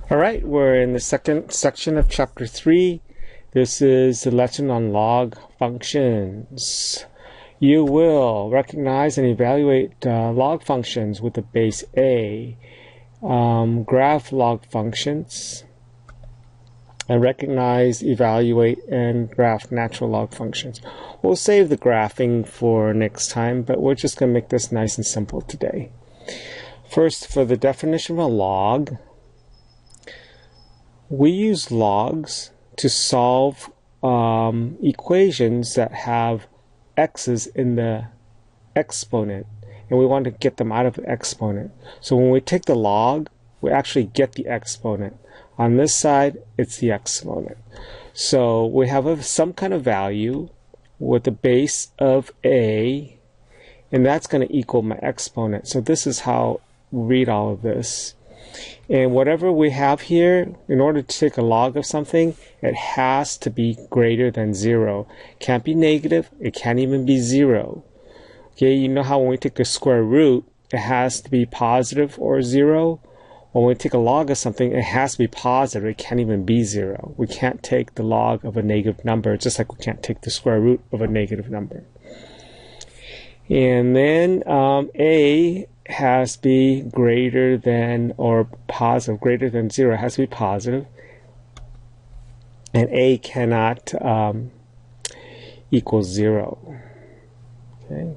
All right, we're in the second section of chapter 3. This is the lesson on log functions. You will recognize and evaluate log functions with the base A, graph log functions, and recognize, evaluate, and graph natural log functions. We'll save the graphing for next time, but we're just going to make this nice and simple today. First, for the definition of a log, we use logs to solve equations that have x's in the exponent, and we want to get them out of the exponent. So when we take the log, we actually get the exponent. On this side, it's the exponent. So we have some kind of value with the base of a, and that's going to equal my exponent. So this is how we read all of this. And whatever we have here, in order to take a log of something, it has to be greater than 0. Can't be negative, it can't even be 0. Okay, you know how when we take the square root, it has to be positive or 0? When we take a log of something, it has to be positive, it can't even be 0. We can't take the log of a negative number, just like we can't take the square root of a negative number. And then a has to be greater than or positive, greater than 0. It has to be positive, and a cannot equal 0. Okay,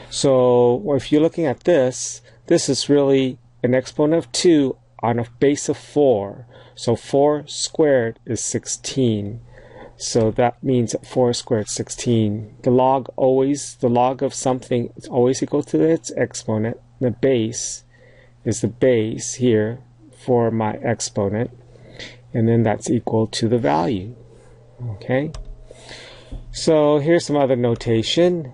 so if you're looking at this, this is really an exponent of 2 on a base of 4. So 4 squared is 16. So that means that 4 squared is 16. The log of something is always equal to its exponent. The base is the base here for my exponent, and then that's equal to the value. Okay, so here's some other notation.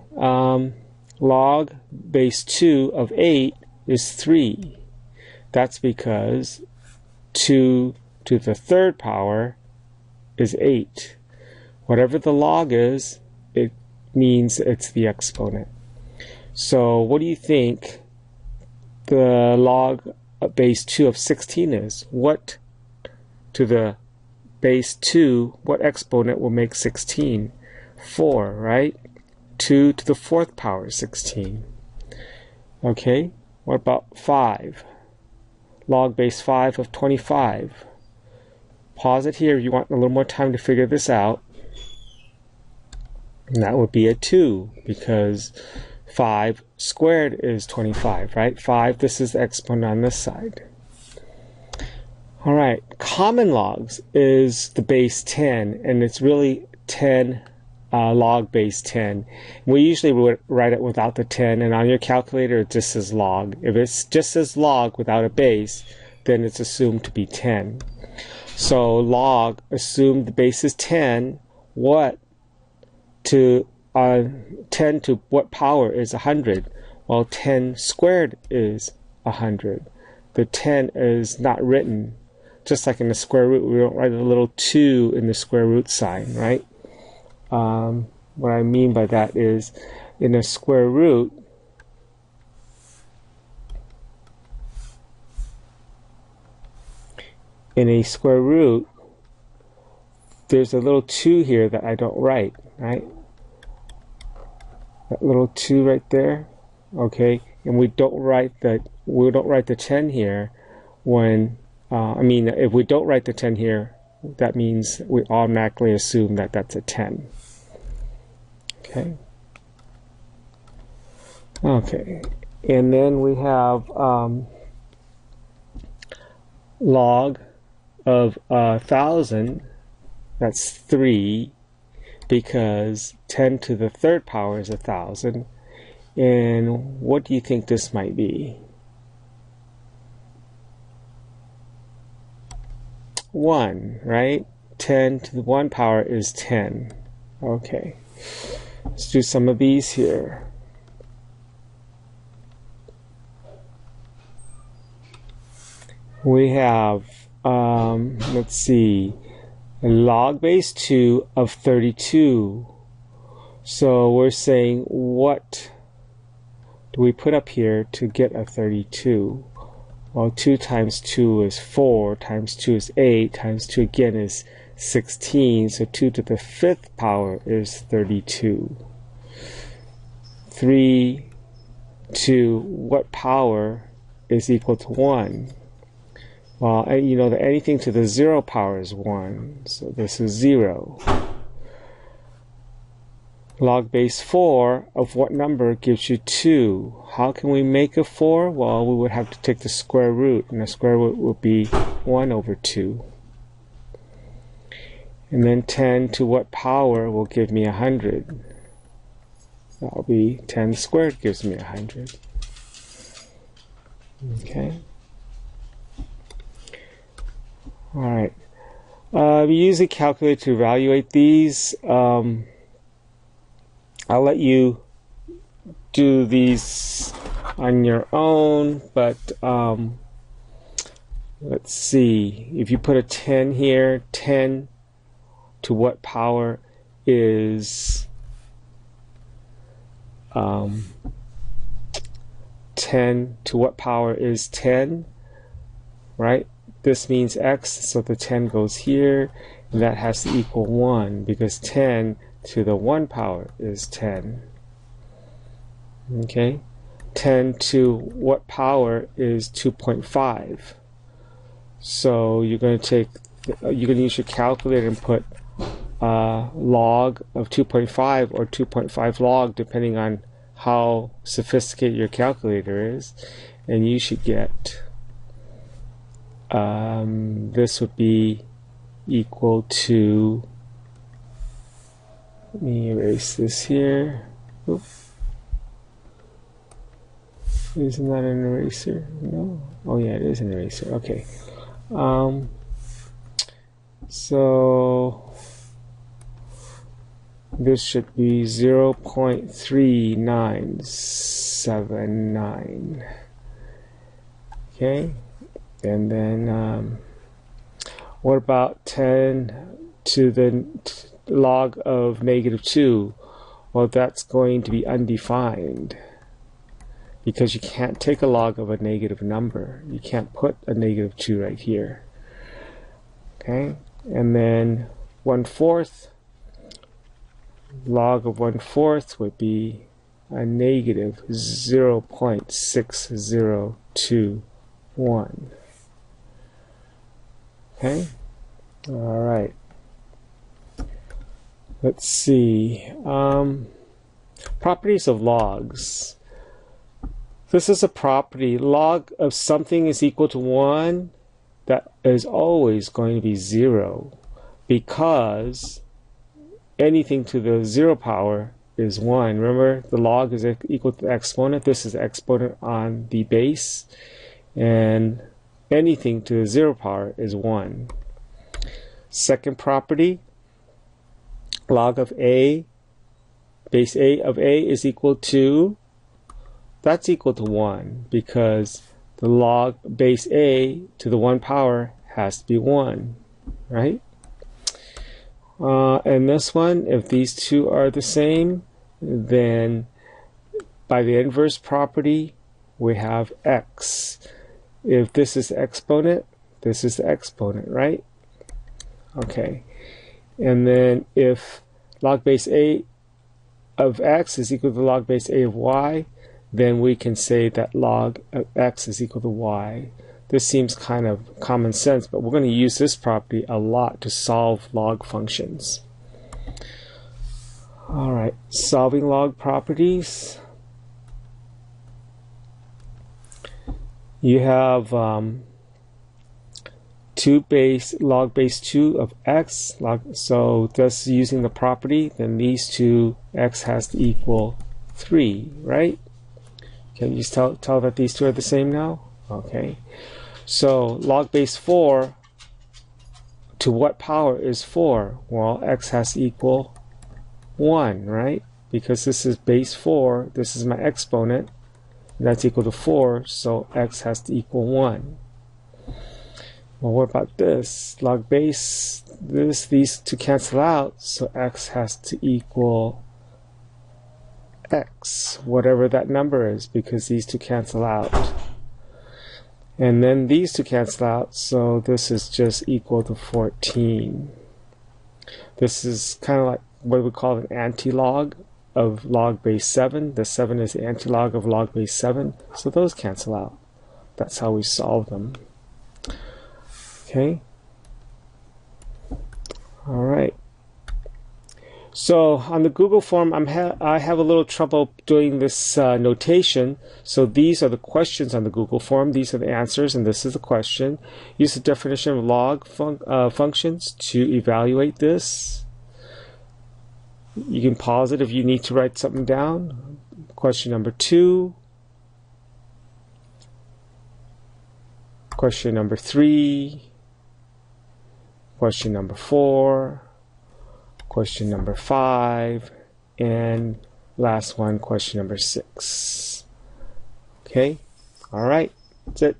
Log base 2 of 8 is 3. That's because 2 to the third power is 8. Whatever the log is, it means it's the exponent. So what do you think the log base 2 of 16 is? What to the base 2, what exponent will make 16? 4, right? 2 to the fourth power is 16. Okay, what about 5? Log base 5 of 25. Pause it here if you want a little more time to figure this out. And that would be a 2, because 5 squared is 25, right? 5, this is the exponent on this side. All right, common logs is the base 10, and it's really 10 log base 10. We usually would write it without the 10, and on your calculator it just says log. If it's just says log without a base, then it's assumed to be 10. So log, assume the base is 10. What to 10 to what power is 100? Well, 10 squared is 100. The 10 is not written. Just like in the square root, we don't write a little 2 in the square root sign, right? What I mean by that is, in a square root, there's a little 2 here that I don't write, right? That little 2 right there, okay? And we don't write the 10 here when if we don't write the 10 here, that means we automatically assume that that's a 10. Okay. Okay, and then we have log of 1,000. That's 3, because 10 to the third power is 1,000. And what do you think this might be? 1, right? 10 to the 1 power is 10. Okay, let's do some of these here. We have, let's see, log base 2 of 32. So we're saying, what do we put up here to get a 32? Well, 2 times 2 is 4, times 2 is 8, times 2 again is 16, so 2 to the 5th power is 32. 3 to what power is equal to 1? Well, and you know that anything to the 0 power is 1, so this is 0. Log base 4 of what number gives you 2? How can we make a 4? Well, we would have to take the square root, and the square root would be 1 over 2. And then 10 to what power will give me 100? That'll be 10 squared gives me 100. Okay. All right. We use a calculator to evaluate these. I'll let you do these on your own, but let's see. If you put a 10 here, 10 to what power is 10 to what power is 10, right? This means x, so the 10 goes here, and that has to equal 1, because 10 to the 1 power is 10. Okay? 10 to what power is 2.5? So you're going to use your calculator and put log of 2.5 or 2.5 log, depending on how sophisticated your calculator is, and you should get this would be equal to, let me erase this here. Oop. Isn't that an eraser? No. Oh yeah, it is an eraser. Okay. So this should be 0.3979. Okay. And then what about 10 to the log of negative 2? Well, that's going to be undefined, because you can't take a log of a negative number. You can't put a negative 2 right here. Okay, and then 1/4, log of 1/4 would be a negative 0.6021. Okay, all right. Let's see. Properties of logs. This is a property. Log of something is equal to 1. That is always going to be 0, because anything to the 0 power is 1. Remember, the log is equal to the exponent. This is the exponent on the base, and anything to the 0 power is 1. Second property, log of a, base a of a is equal to, that's equal to 1, because the log base a to the 1 power has to be 1, right? And this one, if these two are the same, then by the inverse property, we have x. If this is the exponent, this is the exponent, right? Okay. And then if log base a of x is equal to log base a of y, then we can say that log of x is equal to y. This seems kind of common sense, but we're going to use this property a lot to solve log functions. All right, solving log properties. You have log base 2 of x. So just using the property, then these two, x has to equal 3, right? Can you tell that these two are the same now? Okay. So log base 4 to what power is 4? Well, x has to equal 1, right? Because this is base 4, this is my exponent, and that's equal to 4, so x has to equal 1. Well, what about this? Log base, these two cancel out, so x has to equal x, whatever that number is, because these two cancel out. And then these two cancel out, so this is just equal to 14. This is kind of like what we call an antilog of log base 7. The 7 is the antilog of log base 7, so those cancel out. That's how we solve them. Okay. All right. So on the Google form, I have a little trouble doing this notation. So these are the questions on the Google form. These are the answers, and this is the question. Use the definition of log functions to evaluate this. You can pause it if you need to write something down. Question number 2. Question number 3. Question number 4. Question number 5, and last one, question number 6. Okay, all right, that's it.